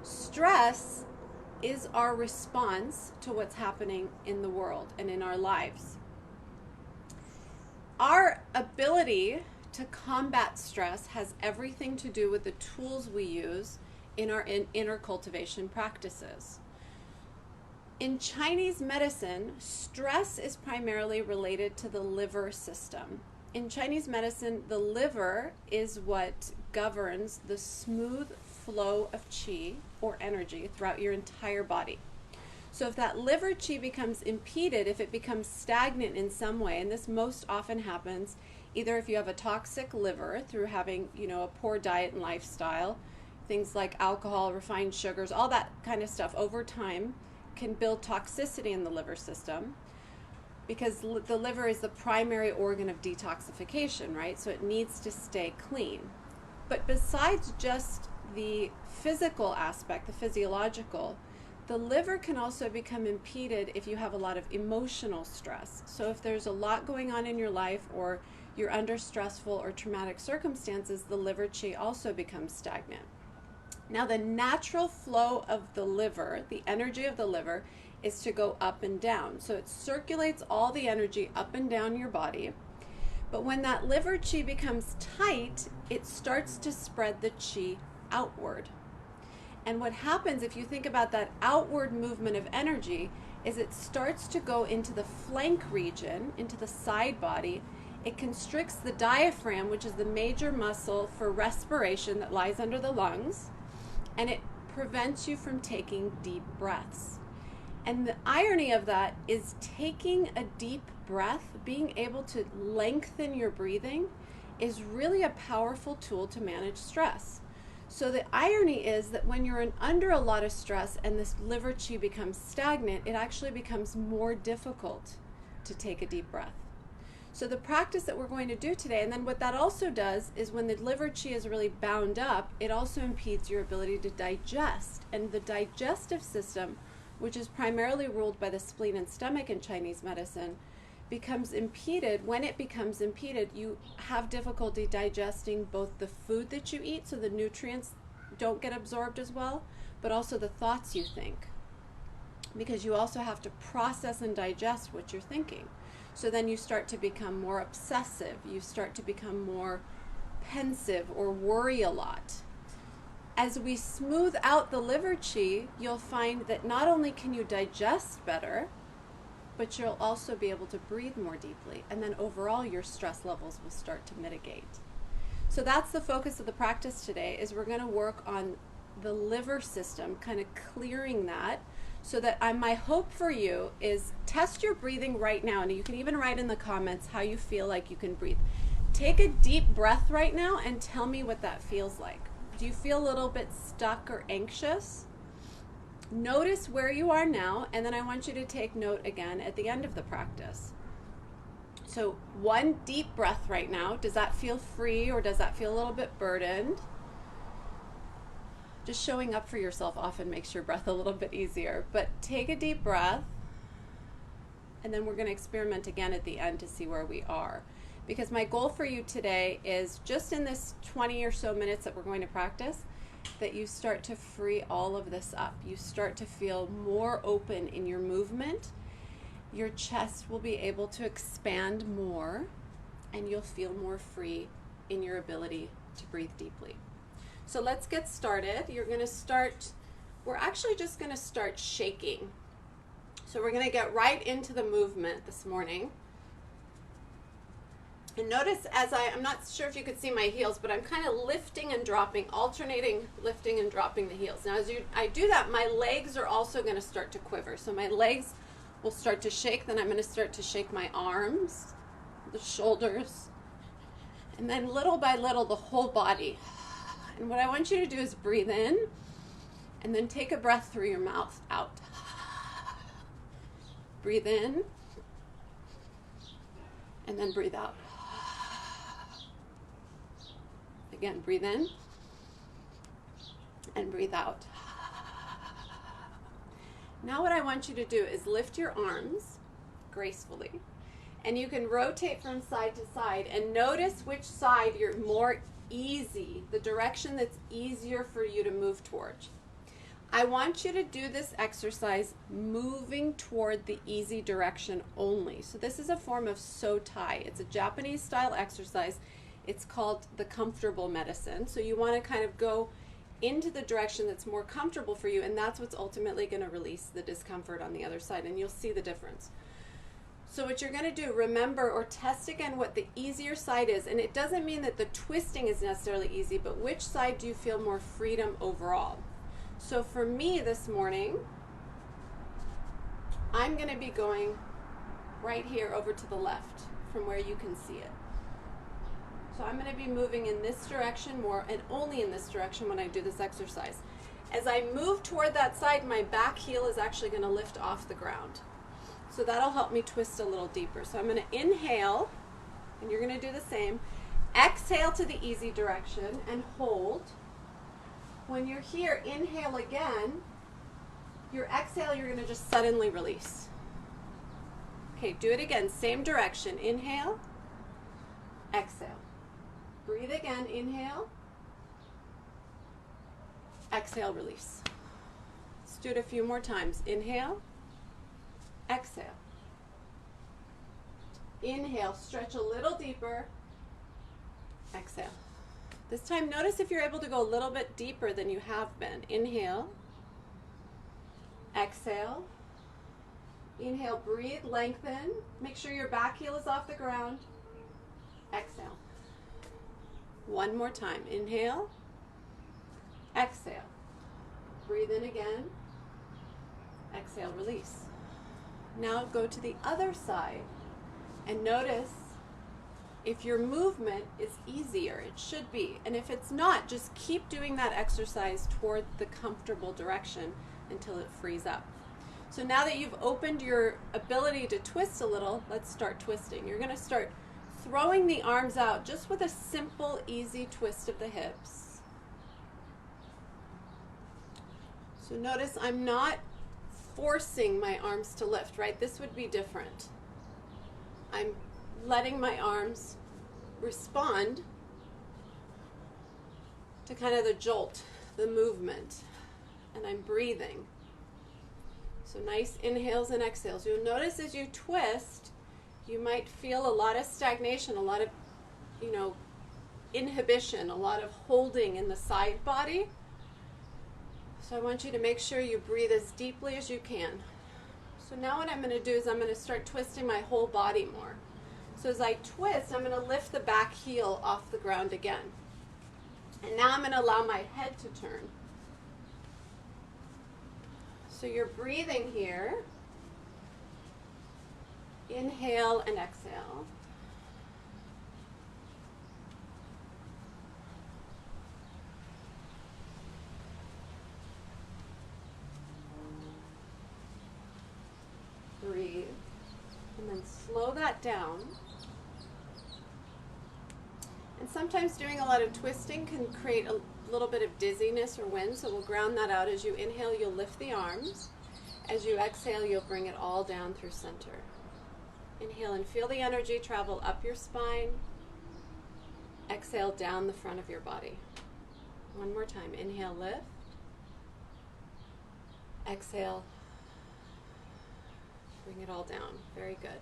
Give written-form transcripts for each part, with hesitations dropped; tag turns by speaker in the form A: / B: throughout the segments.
A: Stress is our response to what's happening in the world and in our lives. Our ability to combat stress has everything to do with the tools we use in our inner cultivation practices. In Chinese medicine, stress is primarily related to the liver system. In Chinese medicine, the liver is what governs the smooth flow of qi or energy throughout your entire body. So if that liver qi becomes impeded, if it becomes stagnant in some way, and this most often happens either if you have a toxic liver through having, a poor diet and lifestyle, things like alcohol, refined sugars, all that kind of stuff over time can build toxicity in the liver system, because the liver is the primary organ of detoxification, right? So it needs to stay clean. But besides just the physical aspect, the physiological, the liver can also become impeded if you have a lot of emotional stress. So if there's a lot going on in your life, or you're under stressful or traumatic circumstances, the liver qi also becomes stagnant. Now, the natural flow of the liver, the energy of the liver, is to go up and down. So it circulates all the energy up and down your body. But when that liver qi becomes tight, it starts to spread the qi outward. And what happens if you think about that outward movement of energy is it starts to go into the flank region, into the side body. It constricts the diaphragm, which is the major muscle for respiration that lies under the lungs, and it prevents you from taking deep breaths. And the irony of that is taking a deep breath, being able to lengthen your breathing, is really a powerful tool to manage stress. So the irony is that when you're under a lot of stress and this liver qi becomes stagnant, it actually becomes more difficult to take a deep breath. So the practice that we're going to do today, and then what that also does is when the liver qi is really bound up, it also impedes your ability to digest. And the digestive system, which is primarily ruled by the spleen and stomach in Chinese medicine, becomes impeded. When it becomes impeded, you have difficulty digesting both the food that you eat, so the nutrients don't get absorbed as well, but also the thoughts you think, because you also have to process and digest what you're thinking. So then you start to become more obsessive, you start to become more pensive or worry a lot. As we smooth out the liver qi, you'll find that not only can you digest better, but you'll also be able to breathe more deeply, and then overall your stress levels will start to mitigate. So that's the focus of the practice today, is we're going to work on the liver system, kind of clearing that, so that my hope for you is test your breathing right now, and you can even write in the comments how you feel like you can breathe. Take a deep breath right now and tell me what that feels like. Do you feel a little bit stuck or anxious? Notice where you are now, and then I want you to take note again at the end of the practice. So one deep breath right now. Does that feel free, or does that feel a little bit burdened? Just showing up for yourself often makes your breath a little bit easier. But take a deep breath, and then we're going to experiment again at the end to see where we are. Because my goal for you today is just in this 20 or so minutes that we're going to practice, that you start to free all of this up. You start to feel more open in your movement. Your chest will be able to expand more, and you'll feel more free in your ability to breathe deeply. So let's get started. We're actually just going to start shaking. So we're going to get right into the movement this morning. And notice I'm not sure if you could see my heels, but I'm kind of lifting and dropping, alternating lifting and dropping the heels. Now as I do that, my legs are also going to start to quiver. So my legs will start to shake, then I'm going to start to shake my arms, the shoulders, and then little by little the whole body. And what I want you to do is breathe in, and then take a breath through your mouth out. Breathe in, and then breathe out. Again, breathe in, and breathe out. Now what I want you to do is lift your arms gracefully, and you can rotate from side to side, and notice which side you're more easy, the direction that's easier for you to move towards. I want you to do this exercise moving toward the easy direction only. So this is a form of Setareh. It's a Japanese style exercise. It's called the comfortable medicine. So you want to kind of go into the direction that's more comfortable for you, and that's what's ultimately going to release the discomfort on the other side, and you'll see the difference. So what you're going to do, remember or test again what the easier side is, and it doesn't mean that the twisting is necessarily easy, but which side do you feel more freedom overall? So for me this morning, I'm going to be going right here over to the left from where you can see it. So I'm going to be moving in this direction more, and only in this direction when I do this exercise. As I move toward that side, my back heel is actually going to lift off the ground. So that'll help me twist a little deeper. So I'm going to inhale, and you're going to do the same. Exhale to the easy direction and hold. When you're here, inhale again. Your exhale, you're going to just suddenly release. Okay, do it again. Same direction. Inhale, exhale. Breathe again, inhale, exhale, release. Let's do it a few more times. Inhale, exhale. Inhale, stretch a little deeper, exhale. This time, notice if you're able to go a little bit deeper than you have been. Inhale, exhale. Inhale, breathe, lengthen. Make sure your back heel is off the ground. Exhale. One more time. Inhale, exhale. Breathe in again. Exhale, release. Now go to the other side and notice if your movement is easier. It should be. And if it's not, just keep doing that exercise toward the comfortable direction until it frees up. So now that you've opened your ability to twist a little, let's start twisting. You're going to start throwing the arms out just with a simple, easy twist of the hips. So notice I'm not forcing my arms to lift, right? This would be different. I'm letting my arms respond to kind of the jolt, the movement, and I'm breathing. So nice inhales and exhales. You'll notice as you twist, you might feel a lot of stagnation, a lot of, inhibition, a lot of holding in the side body. So I want you to make sure you breathe as deeply as you can. So now what I'm going to do is I'm going to start twisting my whole body more. So as I twist, I'm going to lift the back heel off the ground again. And now I'm going to allow my head to turn. So you're breathing here. Inhale and exhale. Breathe. And then slow that down. And sometimes doing a lot of twisting can create a little bit of dizziness or wind, so we'll ground that out. As you inhale, you'll lift the arms. As you exhale, you'll bring it all down through center. Inhale and feel the energy travel up your spine. Exhale down the front of your body. One more time. Inhale, lift. Exhale. Bring it all down. Very good.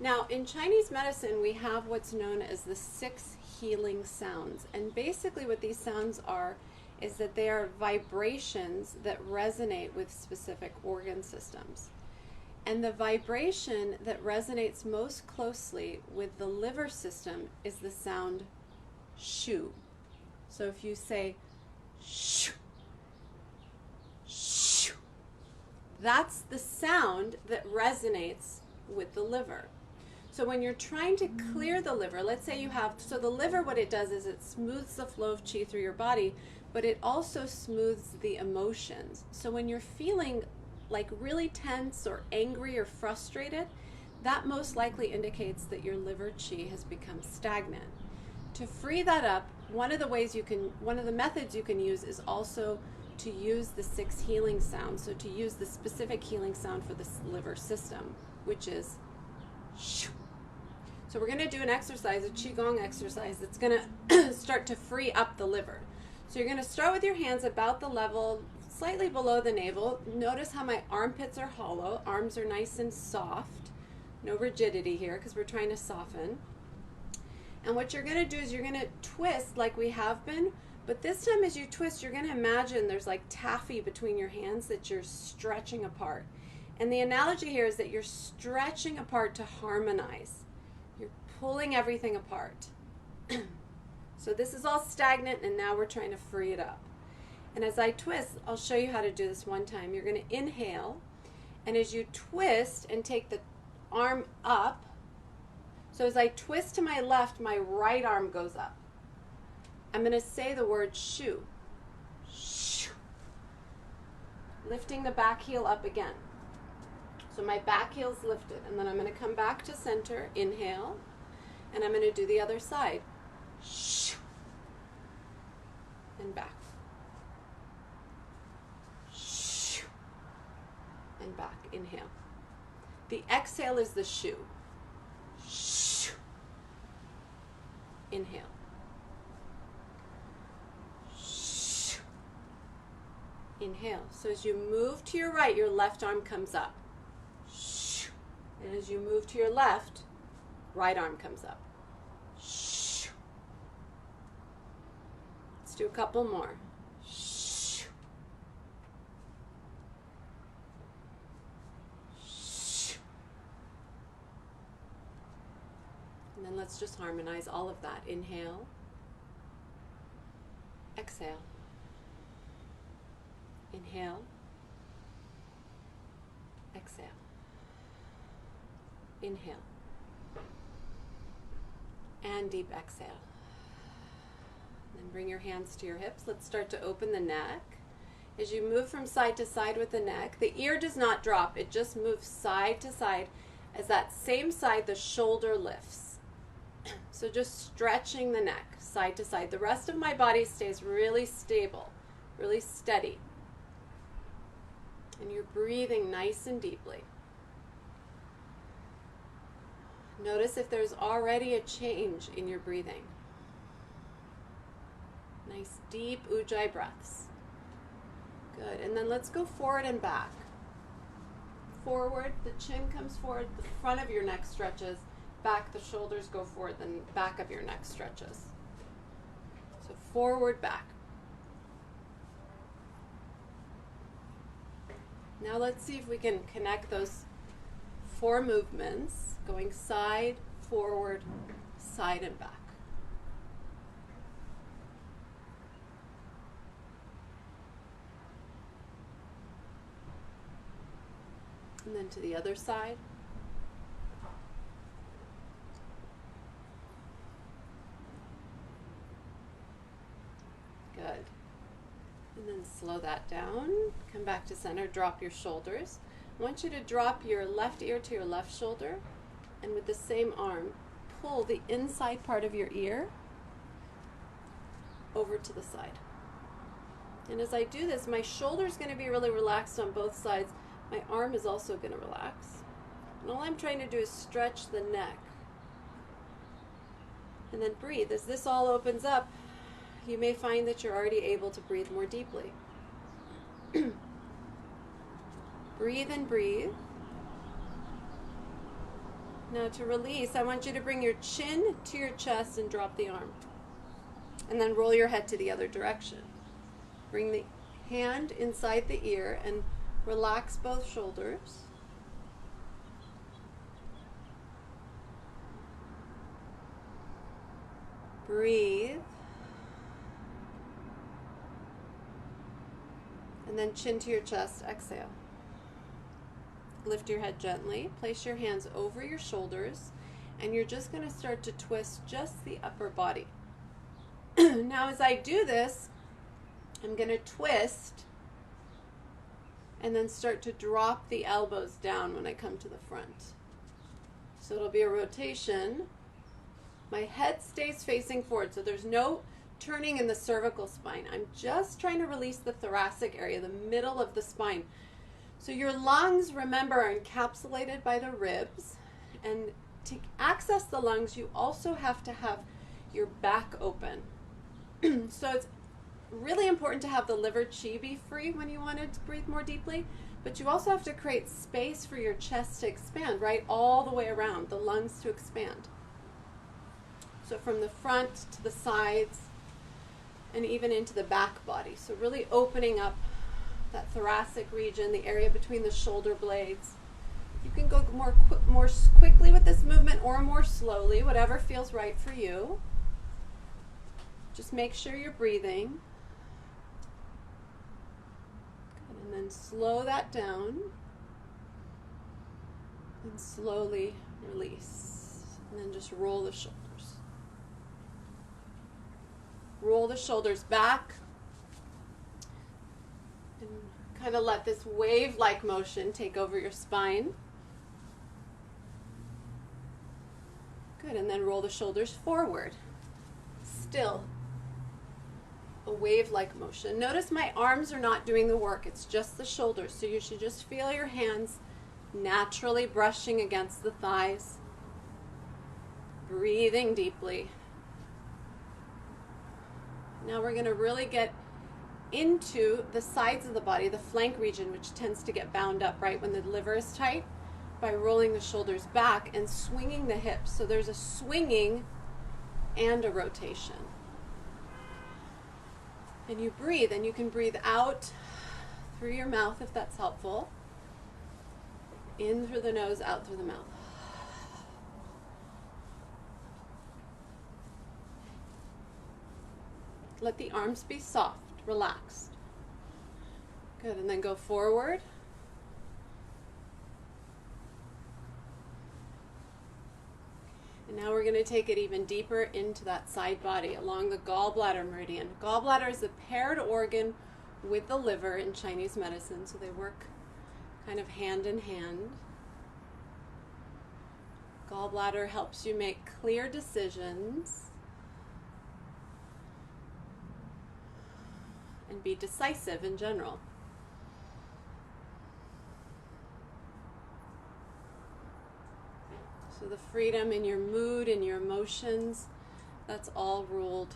A: Now, in Chinese medicine, we have what's known as the 6 healing sounds. And basically what these sounds are is that they are vibrations that resonate with specific organ systems. And the vibration that resonates most closely with the liver system is the sound shu. So if you say shu, shu, that's the sound that resonates with the liver. So when you're trying to clear the liver, let's say you have, so the liver, what it does is it smooths the flow of qi through your body, but it also smooths the emotions. So when you're feeling like really tense or angry or frustrated, that most likely indicates that your liver qi has become stagnant. To free that up, one of the methods you can use is also to use the 6 healing sounds. So to use the specific healing sound for the liver system, which is shoo. So we're going to do an exercise, a Qigong exercise, that's going to start to free up the liver. So you're going to start with your hands about the level, slightly below the navel. Notice how my armpits are hollow. Arms are nice and soft. No rigidity here because we're trying to soften. And what you're going to do is you're going to twist like we have been, but this time as you twist, you're going to imagine there's like taffy between your hands that you're stretching apart. And the analogy here is that you're stretching apart to harmonize. You're pulling everything apart. So this is all stagnant, and now we're trying to free it up. And as I twist, I'll show you how to do this one time. You're going to inhale, and as you twist and take the arm up, so as I twist to my left, my right arm goes up. I'm going to say the word shoo. Shoo. Lifting the back heel up again. So my back heel's lifted, and then I'm going to come back to center, inhale, and I'm going to do the other side. Shoo. And back. Shoo. And back, inhale. The exhale is the shoo. Shoo. Inhale. Shoo. Inhale. So as you move to your right, your left arm comes up. Shoo. And as you move to your left, right arm comes up. Shoo. Let's do a couple more. Shoo. Shoo. And then let's just harmonize all of that. Inhale. Exhale. Inhale. Exhale. Inhale. And deep exhale. And then bring your hands to your hips. Let's start to open the neck. As you move from side to side with the neck, the ear does not drop. It just moves side to side. As that same side, the shoulder lifts. So just stretching the neck side to side. The rest of my body stays really stable, really steady. And you're breathing nice and deeply. Notice if there's already a change in your breathing. Nice deep ujjayi breaths. Good. And then let's go forward and back. Forward, the chin comes forward, the front of your neck stretches. Back, the shoulders go forward, then back of your neck stretches. So forward, back. Now let's see if we can connect those 4 movements, going side, forward, side, and back. And then to the other side. Good. And then slow that down. Come back to center. Drop your shoulders. I want you to drop your left ear to your left shoulder, and with the same arm, pull the inside part of your ear over to the side. And as I do this, my shoulder is going to be really relaxed on both sides. My arm is also going to relax. And all I'm trying to do is stretch the neck. And then breathe. As this all opens up, you may find that you're already able to breathe more deeply. Breathe and breathe. Now to release, I want you to bring your chin to your chest and drop the arm. And then roll your head to the other direction. Bring the hand inside the ear and relax both shoulders. Breathe. And then chin to your chest, exhale. Lift your head gently, place your hands over your shoulders, and you're just going to start to twist just the upper body. Now as I do this, I'm going to twist and then start to drop the elbows down when I come to the front. So it'll be a rotation. My head stays facing forward, so there's no turning in the cervical spine. I'm just trying to release the thoracic area, the middle of the spine. So your lungs, remember, are encapsulated by the ribs. And to access the lungs, you also have to have your back open. So it's really important to have the liver chi be free when you want to breathe more deeply, but you also have to create space for your chest to expand, right? All the way around, the lungs to expand. So from the front to the sides and even into the back body. So really opening up that thoracic region, the area between the shoulder blades. You can go more quickly with this movement or more slowly, whatever feels right for you. Just make sure you're breathing. Good. And then slow that down. And slowly release. And then just roll the shoulders. Roll the shoulders back. And kind of let this wave-like motion take over your spine. Good. And then roll the shoulders forward. Still a wave-like motion. Notice my arms are not doing the work. It's just the shoulders. So you should just feel your hands naturally brushing against the thighs. Breathing deeply. Now we're going to really get into the sides of the body, the flank region, which tends to get bound up right when the liver is tight, by rolling the shoulders back and swinging the hips. So there's a swinging and a rotation. And you breathe, and you can breathe out through your mouth if that's helpful. In through the nose, out through the mouth. Let the arms be soft, relaxed. Good, and then go forward. And now we're going to take it even deeper into that side body along the gallbladder meridian. Gallbladder is a paired organ with the liver in Chinese medicine, so they work kind of hand in hand. Gallbladder helps you make clear decisions and be decisive in general. So the freedom in your mood and your emotions, that's all ruled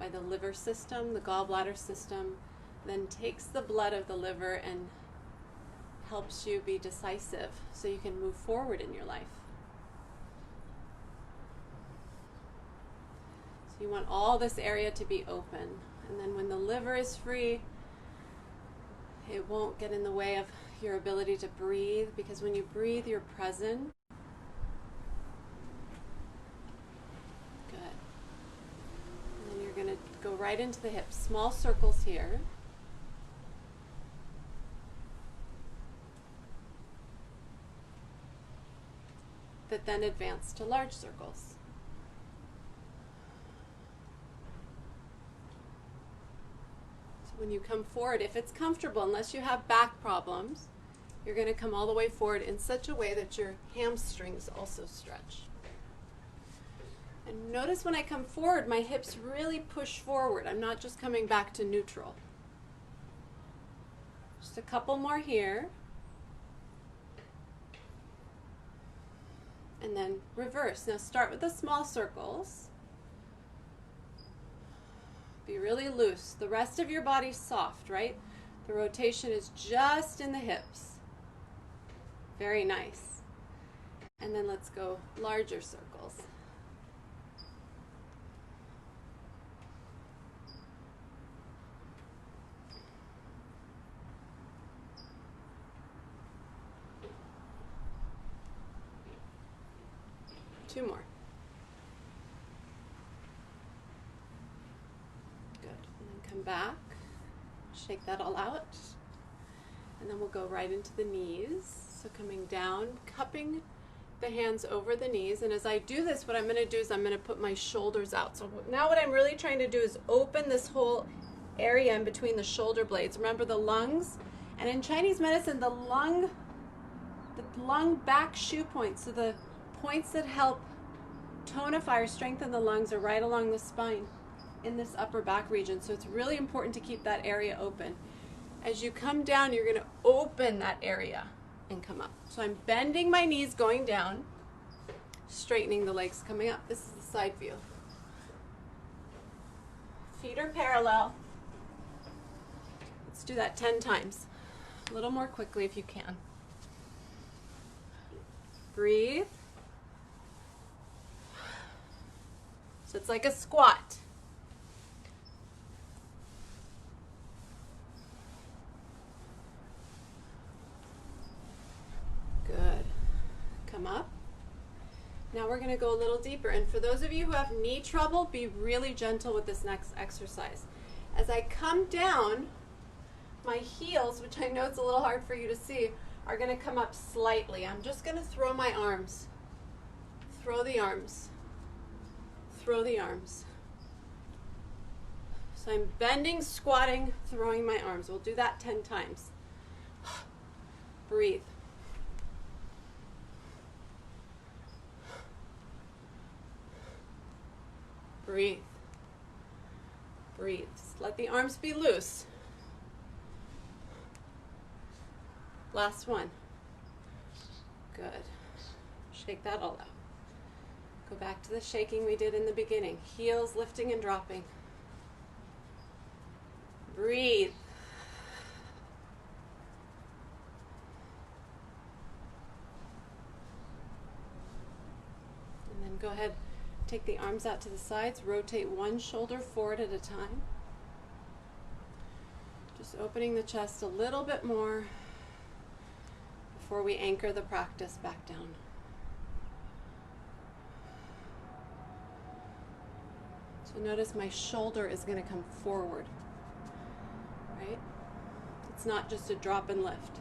A: by the liver system, the gallbladder system, then takes the blood of the liver and helps you be decisive so you can move forward in your life. So you want all this area to be open. And then when the liver is free, it won't get in the way of your ability to breathe, because when you breathe, you're present. Good. And then you're going to go right into the hips. Small circles here. That then advance to large circles. When you come forward, if it's comfortable, unless you have back problems, you're going to come all the way forward in such a way that your hamstrings also stretch. And notice when I come forward, my hips really push forward. I'm not just coming back to neutral. Just a couple more here. And then reverse. Now start with the small circles. Be really loose. The rest of your body's soft, right? The rotation is just in the hips. Very nice. And then let's go larger circles. Two more. Come back, shake that all out, and then we'll go right into the knees. So coming down, cupping the hands over the knees, and as I do this, what I'm going to do is I'm going to put my shoulders out. So now what I'm really trying to do is open this whole area in between the shoulder blades. Remember the lungs, and in Chinese medicine, the lung back shu points, so the points that help tonify or strengthen the lungs are right along the spine in this upper back region. So it's really important to keep that area open. As you come down, you're going to open that area and come up. So I'm bending my knees going down, straightening the legs coming up. This is the side view. Feet are parallel. Let's do that 10 times. A little more quickly if you can. Breathe. So it's like a squat. Good. Come up. Now we're going to go a little deeper. And for those of you who have knee trouble, be really gentle with this next exercise. As I come down, my heels, which I know it's a little hard for you to see, are going to come up slightly. I'm just going to throw my arms. Throw the arms. Throw the arms. So I'm bending, squatting, throwing my arms. We'll do that 10 times. Breathe. Breathe. Breathe. Just let the arms be loose. Last one. Good. Shake that all out. Go back to the shaking we did in the beginning. Heels lifting and dropping. Breathe. And then go ahead, take the arms out to the sides, rotate one shoulder forward at a time. Just opening the chest a little bit more before we anchor the practice back down. So notice my shoulder is going to come forward, right? It's not just a drop and lift.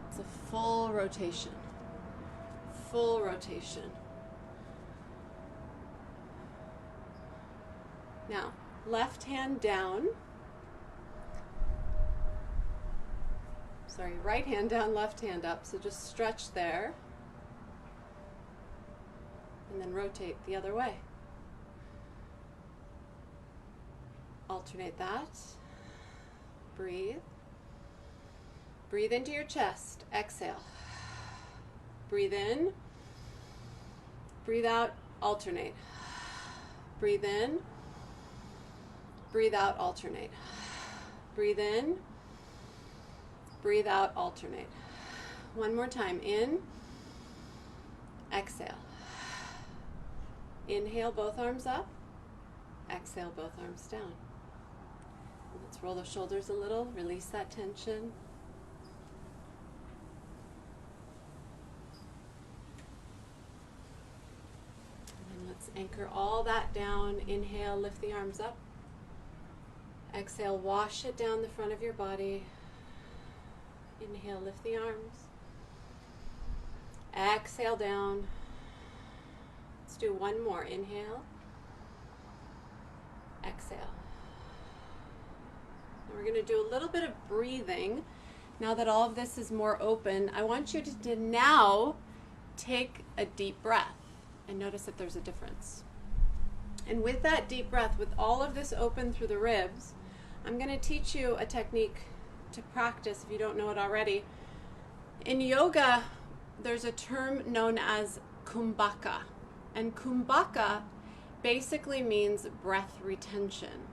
A: It's a full rotation. Full rotation. Now, left hand down. Sorry, right hand down, left hand up. So just stretch there. And then rotate the other way. Alternate that. Breathe. Breathe into your chest. Exhale. Breathe in. Breathe out. Alternate. Breathe in. Breathe out. Alternate. Breathe in. Breathe out. Alternate. One more time. In. Exhale. Inhale, both arms up. Exhale, both arms down. Let's roll the shoulders a little, release that tension. And then let's anchor all that down. Inhale, lift the arms up. Exhale, wash it down the front of your body. Inhale, lift the arms. Exhale down. Let's do one more. Inhale. Exhale. And we're going to do a little bit of breathing. Now that all of this is more open, I want you to now take a deep breath and notice if there's a difference. And with that deep breath, with all of this open through the ribs, I'm going to teach you a technique to practice if you don't know it already. In yoga, there's a term known as kumbhaka. And kumbhaka basically means breath retention.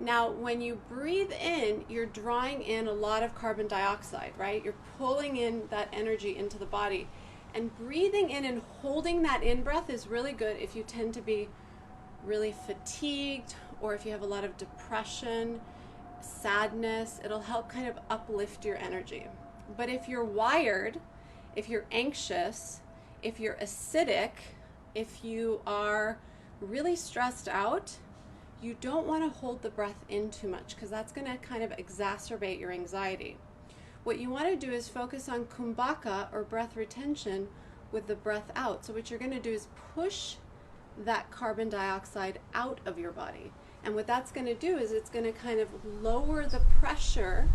A: Now, when you breathe in, you're drawing in a lot of carbon dioxide, right? You're pulling in that energy into the body. And breathing in and holding that in-breath is really good if you tend to be really fatigued or if you have a lot of depression, sadness. It'll help kind of uplift your energy. But if you're wired, if you're anxious, if you're acidic, if you are really stressed out, you don't want to hold the breath in too much because that's going to kind of exacerbate your anxiety. What you want to do is focus on kumbhaka or breath retention with the breath out. So what you're going to do is push that carbon dioxide out of your body. And what that's going to do is it's going to kind of lower the pressure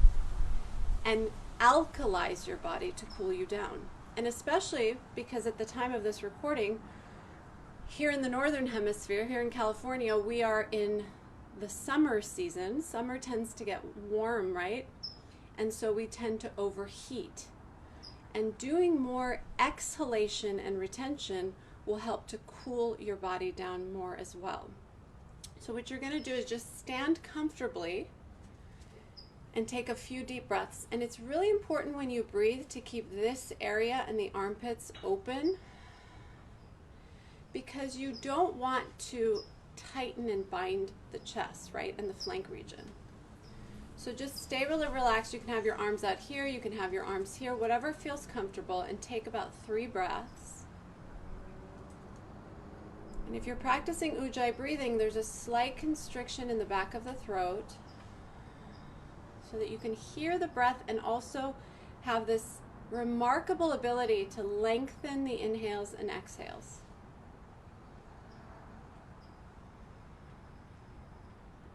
A: and alkalize your body to cool you down. And especially because at the time of this recording, here in the Northern Hemisphere, here in California, we are in the summer season. Summer tends to get warm, right? And so we tend to overheat. And doing more exhalation and retention will help to cool your body down more as well. So what you're going to do is just stand comfortably and take a few deep breaths. And it's really important when you breathe to keep this area and the armpits open, because you don't want to tighten and bind the chest, right, and the flank region. So just stay really relaxed. You can have your arms out here, you can have your arms here, whatever feels comfortable, and take about 3 breaths. And if you're practicing Ujjayi breathing, there's a slight constriction in the back of the throat so that you can hear the breath and also have this remarkable ability to lengthen the inhales and exhales.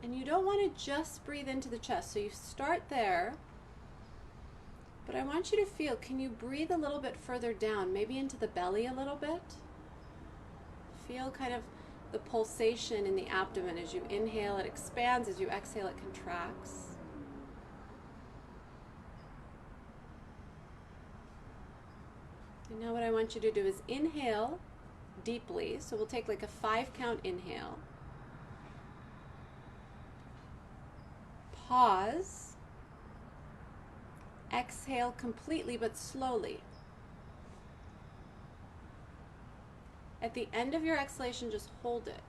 A: And you don't want to just breathe into the chest. So you start there, but I want you to feel, can you breathe a little bit further down, maybe into the belly a little bit? Feel kind of the pulsation in the abdomen. As you inhale, it expands. As you exhale, it contracts. And now what I want you to do is inhale deeply. So we'll take like a 5-count inhale. Pause. Exhale completely but slowly. At the end of your exhalation, just hold it.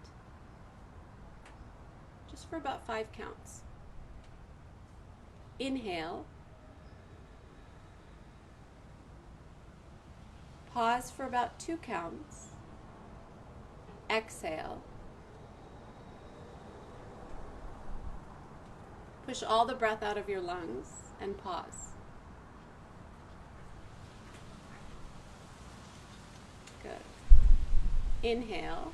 A: Just for about 5 counts. Inhale. Pause for about 2 counts. Exhale. Push all the breath out of your lungs and pause. Good. Inhale.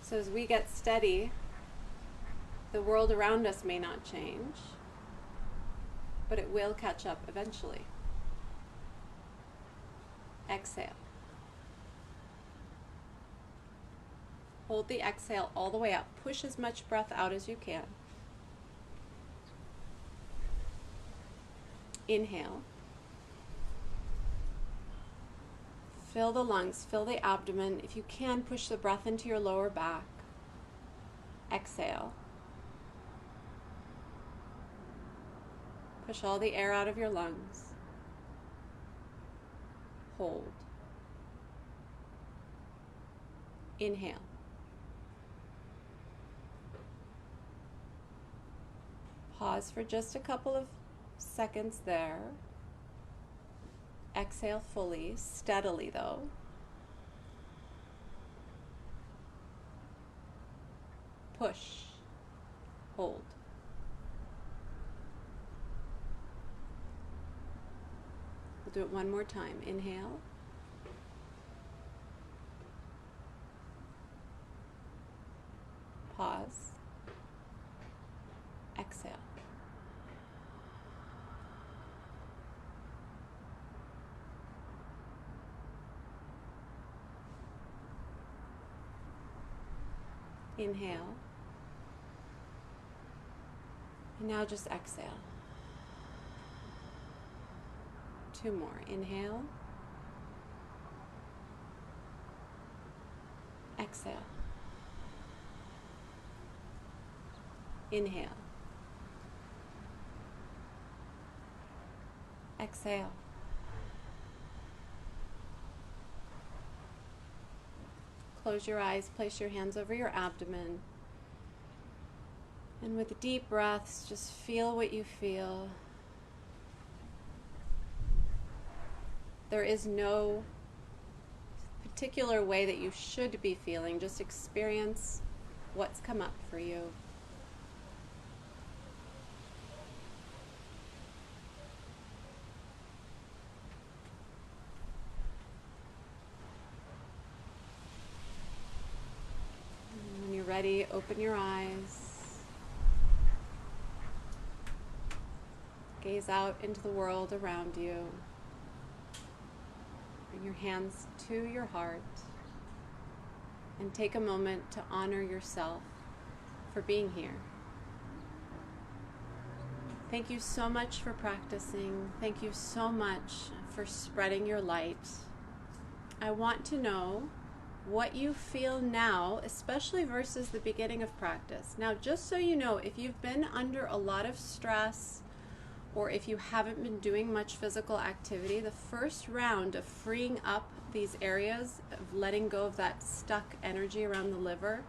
A: So as we get steady, the world around us may not change, but it will catch up eventually. Exhale. Hold the exhale all the way up. Push as much breath out as you can. Inhale. Fill the lungs, fill the abdomen. If you can, push the breath into your lower back. Exhale. Push all the air out of your lungs. Hold. Inhale. Pause for just a couple of seconds there. Exhale fully, steadily though. Push. Hold. We'll do it one more time. Inhale. Pause. Exhale. Inhale. And now just exhale. 2 more. Inhale. Exhale. Inhale. Exhale. Close your eyes, place your hands over your abdomen. And with deep breaths, just feel what you feel. There is no particular way that you should be feeling. Just experience what's come up for you. And when you're ready, open your eyes. Gaze out into the world around you. Bring your hands to your heart and take a moment to honor yourself for being here. Thank you so much for practicing. Thank you so much for spreading your light. I want to know what you feel now, especially versus the beginning of practice. Now, just so you know, if you've been under a lot of stress or if you haven't been doing much physical activity, the first round of freeing up these areas, of letting go of that stuck energy around the liver,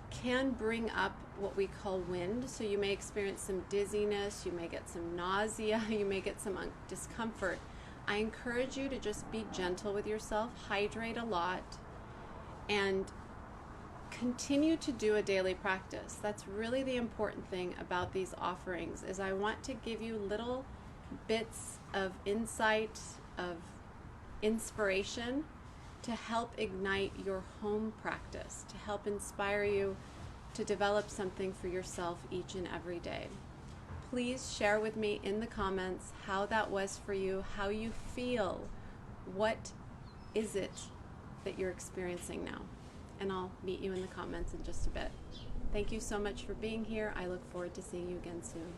A: can bring up what we call wind. So you may experience some dizziness, you may get some nausea, you may get some discomfort. I encourage you to just be gentle with yourself, hydrate a lot, and continue to do a daily practice. That's really the important thing about these offerings, is I want to give you little bits of insight, of inspiration, to help ignite your home practice, to help inspire you to develop something for yourself each and every day. Please share with me in the comments how that was for you, how you feel, what is it that you're experiencing now. And I'll meet you in the comments in just a bit. Thank you so much for being here. I look forward to seeing you again soon.